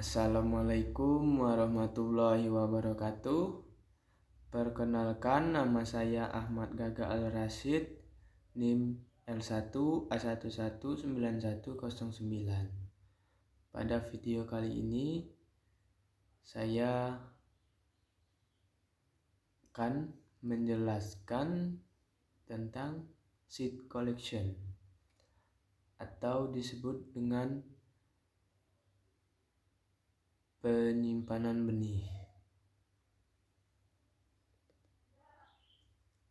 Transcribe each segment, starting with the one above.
Assalamualaikum warahmatullahi wabarakatuh. Perkenalkan, nama saya Ahmad Gaga Al-Rasyid, NIM L1A119109. Pada video kali ini saya akan menjelaskan tentang seed collection atau disebut dengan penyimpanan benih.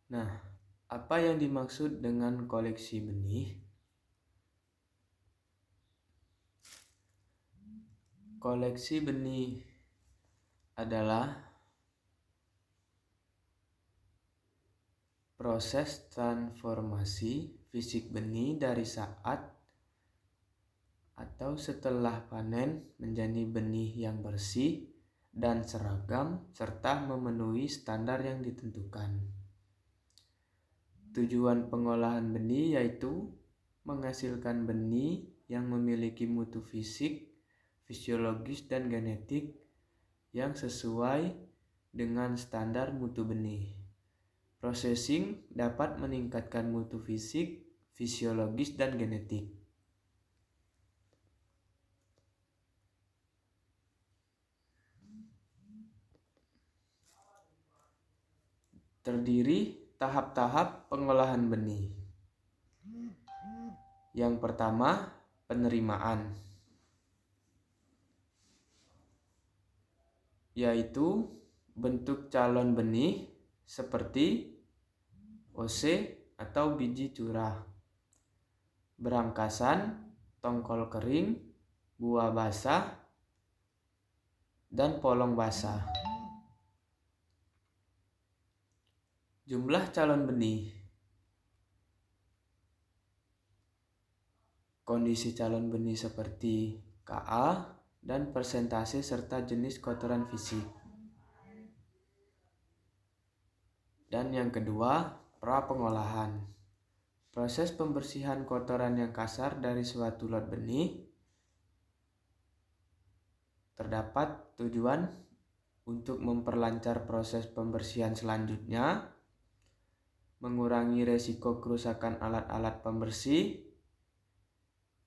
Nah, apa yang dimaksud dengan koleksi benih? Koleksi benih adalah proses transformasi fisik benih dari saat atau setelah panen menjadi benih yang bersih dan seragam serta memenuhi standar yang ditentukan. Tujuan pengolahan benih yaitu menghasilkan benih yang memiliki mutu fisik, fisiologis, dan genetik yang sesuai dengan standar mutu benih. Processing dapat meningkatkan mutu fisik, fisiologis, dan genetik. Terdiri tahap-tahap pengolahan benih. Yang pertama, penerimaan, yaitu bentuk calon benih seperti OC atau biji curah, berangkasan, tongkol kering, buah basah, dan polong basah. Jumlah calon benih. Kondisi calon benih seperti Ka dan persentase serta jenis kotoran fisik. Dan yang kedua, pra-pengolahan. Proses pembersihan kotoran yang kasar dari suatu lot benih. Terdapat tujuan untuk memperlancar proses pembersihan selanjutnya, mengurangi resiko kerusakan alat-alat pembersih,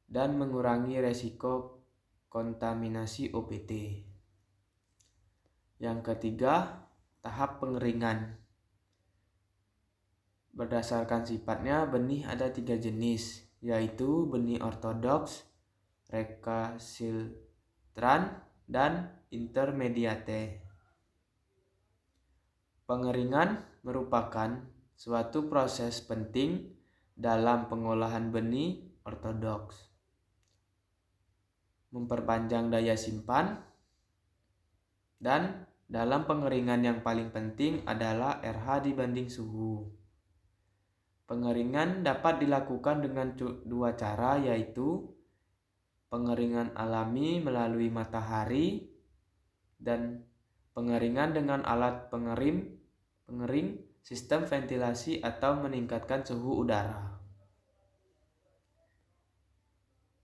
dan mengurangi resiko kontaminasi OPT. Yang ketiga, tahap pengeringan. Berdasarkan sifatnya, benih ada 3 jenis, yaitu benih ortodoks, recalcitrant, dan intermediate. Pengeringan merupakan suatu proses penting dalam pengolahan benih ortodoks. Memperpanjang daya simpan, dan dalam pengeringan yang paling penting adalah RH dibanding suhu. Pengeringan dapat dilakukan dengan 2 cara, yaitu pengeringan alami melalui matahari dan pengeringan dengan alat pengering sistem ventilasi atau meningkatkan suhu udara.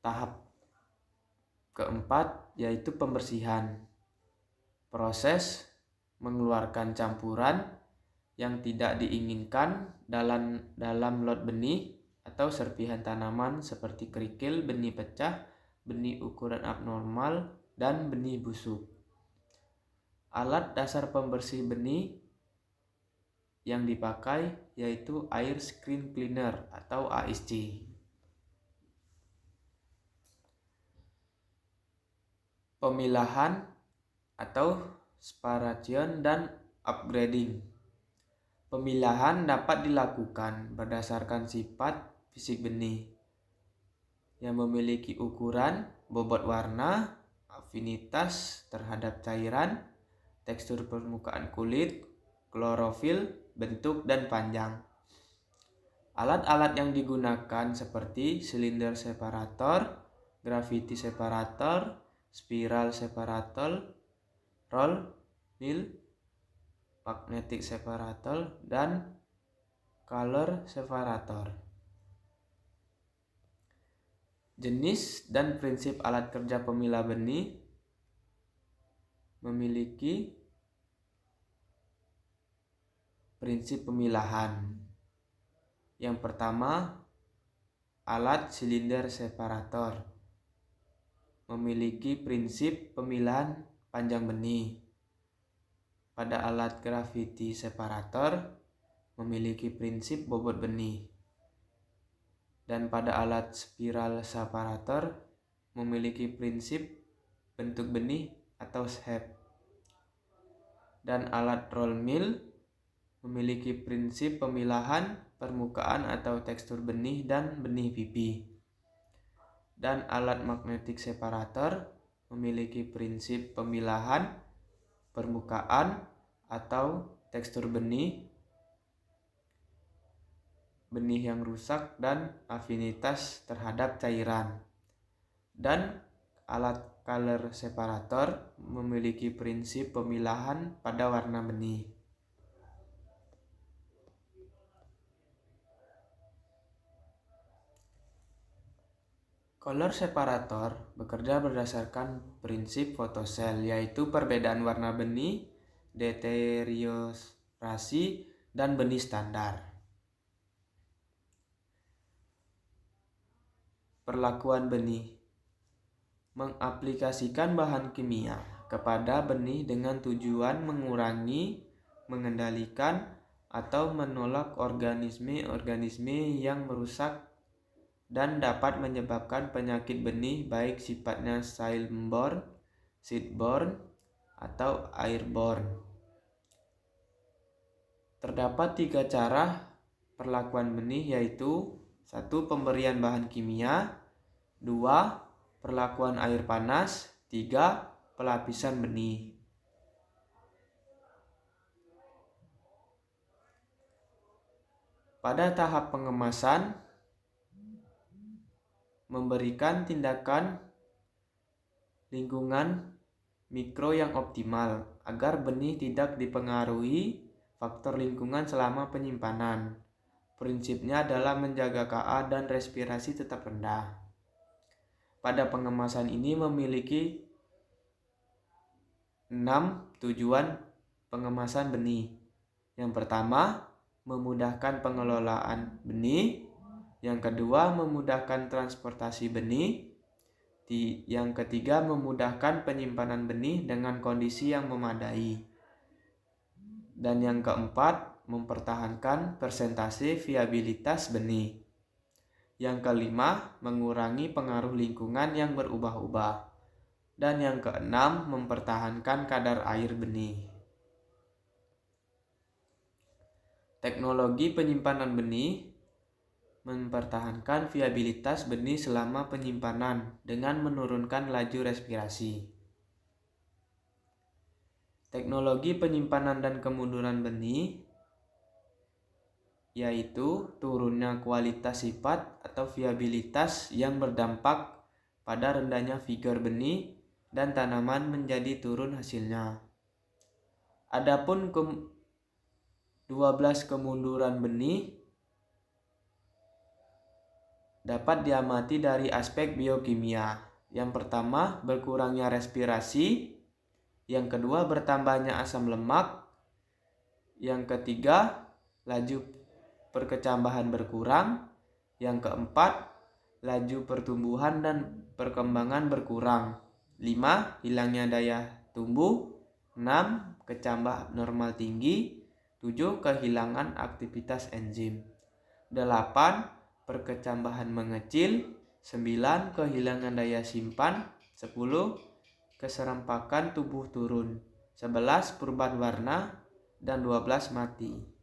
Tahap keempat yaitu pembersihan. Proses mengeluarkan campuran yang tidak diinginkan dalam lot benih atau serpihan tanaman seperti kerikil, benih pecah, benih ukuran abnormal, dan benih busuk. Alat dasar pembersih benih yang dipakai yaitu air screen cleaner atau ASC. Pemilahan atau separation dan upgrading. Pemilahan dapat dilakukan berdasarkan sifat fisik benih yang memiliki ukuran, bobot warna, afinitas terhadap cairan, tekstur permukaan kulit, klorofil, bentuk, dan panjang. Alat-alat yang digunakan seperti silinder separator, gravity separator, spiral separator, roll mill, magnetic separator, dan color separator. Jenis dan prinsip alat kerja pemilah benih. memiliki prinsip pemilahan. Yang pertama, alat silinder separator memiliki prinsip pemilahan panjang benih. Pada alat gravity separator memiliki prinsip bobot benih. Dan pada alat spiral separator memiliki prinsip bentuk benih atau shape. Dan alat roll mill memiliki prinsip pemilahan permukaan atau tekstur benih dan benih pipi. Dan alat magnetic separator memiliki prinsip pemilahan permukaan atau tekstur benih yang rusak dan afinitas terhadap cairan. Dan alat color separator memiliki prinsip pemilahan pada warna benih. Color separator bekerja berdasarkan prinsip fotosel, yaitu perbedaan warna benih, deteriorasi, dan benih standar. Perlakuan benih mengaplikasikan bahan kimia kepada benih dengan tujuan mengurangi, mengendalikan, atau menolak organisme-organisme yang merusak dan dapat menyebabkan penyakit benih baik sifatnya siltborne, seedborne, atau airborne. Terdapat 3 cara perlakuan benih, yaitu 1. Pemberian bahan kimia, 2. Perlakuan air panas, 3. Pelapisan benih. Pada tahap pengemasan, memberikan tindakan lingkungan mikro yang optimal agar benih tidak dipengaruhi faktor lingkungan selama penyimpanan. Prinsipnya adalah menjaga Ka dan respirasi tetap rendah. Pada pengemasan ini memiliki 6 tujuan pengemasan benih. Yang pertama, memudahkan pengelolaan benih. Yang kedua, memudahkan transportasi benih. Yang ketiga, memudahkan penyimpanan benih dengan kondisi yang memadai. Dan yang keempat, mempertahankan persentase viabilitas benih. Yang kelima, mengurangi pengaruh lingkungan yang berubah-ubah. Dan yang keenam, mempertahankan kadar air benih. Teknologi penyimpanan benih mempertahankan viabilitas benih selama penyimpanan dengan menurunkan laju respirasi. Teknologi penyimpanan dan kemunduran benih yaitu turunnya kualitas sifat atau viabilitas yang berdampak pada rendahnya vigor benih dan tanaman menjadi turun hasilnya. Adapun 12 kemunduran benih dapat diamati dari aspek biokimia. Yang pertama, berkurangnya respirasi. Yang kedua, bertambahnya asam lemak. Yang ketiga, laju perkecambahan berkurang. Yang keempat, laju pertumbuhan dan perkembangan berkurang. 5. Hilangnya daya tumbuh. 6. Kecambah abnormal tinggi. 7. Kehilangan aktivitas enzim. 8. Perkecambahan mengecil. 9. Kehilangan daya simpan. 10. Keserempakan tubuh turun. 11. Perubahan warna. Dan 12. Mati.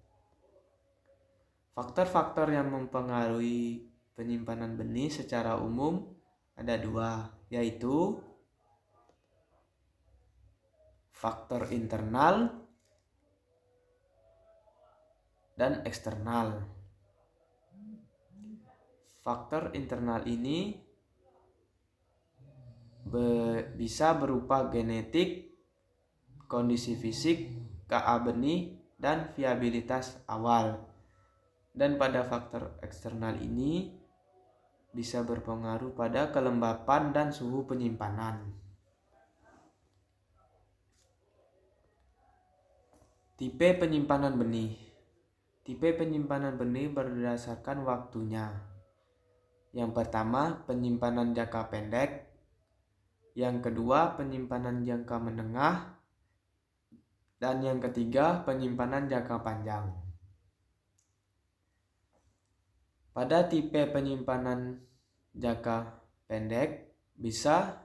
Faktor-faktor yang mempengaruhi penyimpanan benih secara umum ada 2, yaitu faktor internal dan eksternal. Faktor internal ini bisa berupa genetik, kondisi fisik, Ka benih, dan viabilitas awal. Dan pada faktor eksternal ini bisa berpengaruh pada kelembapan dan suhu penyimpanan. Tipe penyimpanan benih. Tipe penyimpanan benih berdasarkan waktunya. Yang pertama, penyimpanan jangka pendek. Yang kedua, penyimpanan jangka menengah. Dan yang ketiga, penyimpanan jangka panjang. Pada tipe penyimpanan jangka pendek bisa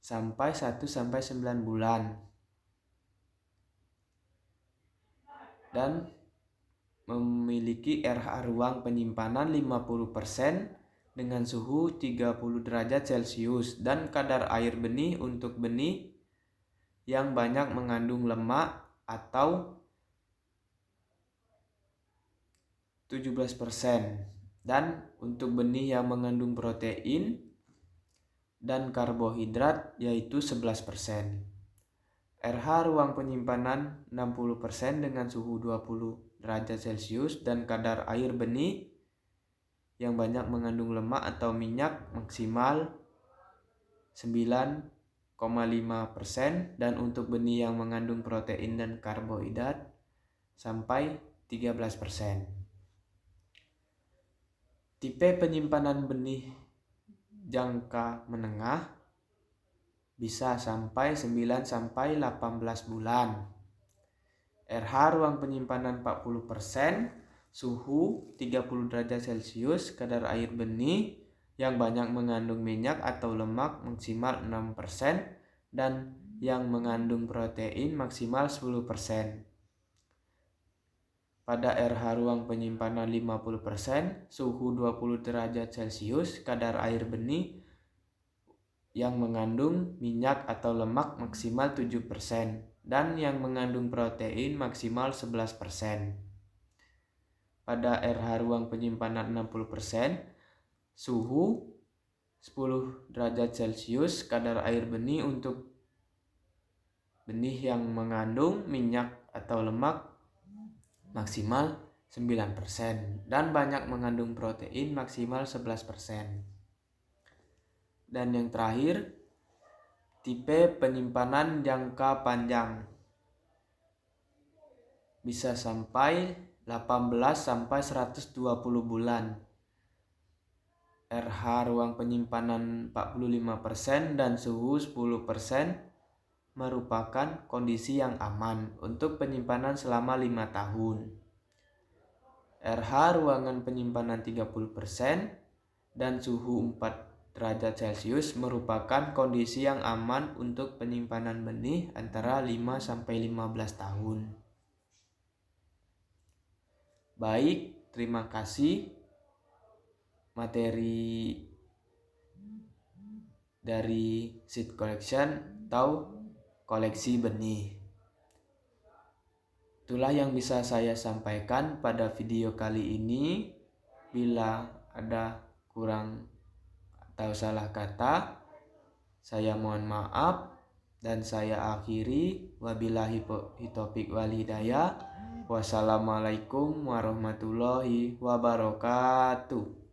sampai 1-9 bulan. Dan memiliki RH ruang penyimpanan 50% dengan suhu 30 derajat Celcius dan kadar air benih untuk benih yang banyak mengandung lemak atau 17% dan untuk benih yang mengandung protein dan karbohidrat yaitu 11%. RH ruang penyimpanan 60% dengan suhu 20 derajat Celcius dan kadar air benih yang banyak mengandung lemak atau minyak maksimal 9,5% dan untuk benih yang mengandung protein dan karbohidrat sampai 13%. Tipe penyimpanan benih jangka menengah bisa sampai 9-18 bulan. RH ruang penyimpanan 40%, suhu 30 derajat Celcius, kadar air benih yang banyak mengandung minyak atau lemak maksimal 6% dan yang mengandung protein maksimal 10%. Pada RH ruang penyimpanan 50%, suhu 20 derajat Celcius, kadar air benih yang mengandung minyak atau lemak maksimal 7% dan yang mengandung protein maksimal 11%. Pada RH ruang penyimpanan 60%, suhu 10 derajat Celcius, kadar air benih untuk benih yang mengandung minyak atau lemak maksimal 9% dan banyak mengandung protein maksimal 11%. Dan yang terakhir, tipe penyimpanan jangka panjang bisa sampai 18-120 bulan. RH ruang penyimpanan 45% dan suhu 10% merupakan kondisi yang aman untuk penyimpanan selama 5 tahun. RH ruangan penyimpanan 30% dan suhu 4 derajat Celcius merupakan kondisi yang aman untuk penyimpanan benih antara 5-15 tahun. Baik, terima kasih. Materi dari seed collection atau koleksi benih. Itulah yang bisa saya sampaikan pada video kali ini. Bila ada kurang atau salah kata, saya mohon maaf dan saya akhiri. Wabillahi taufiq wal hidayah. Wassalamualaikum warahmatullahi wabarakatuh.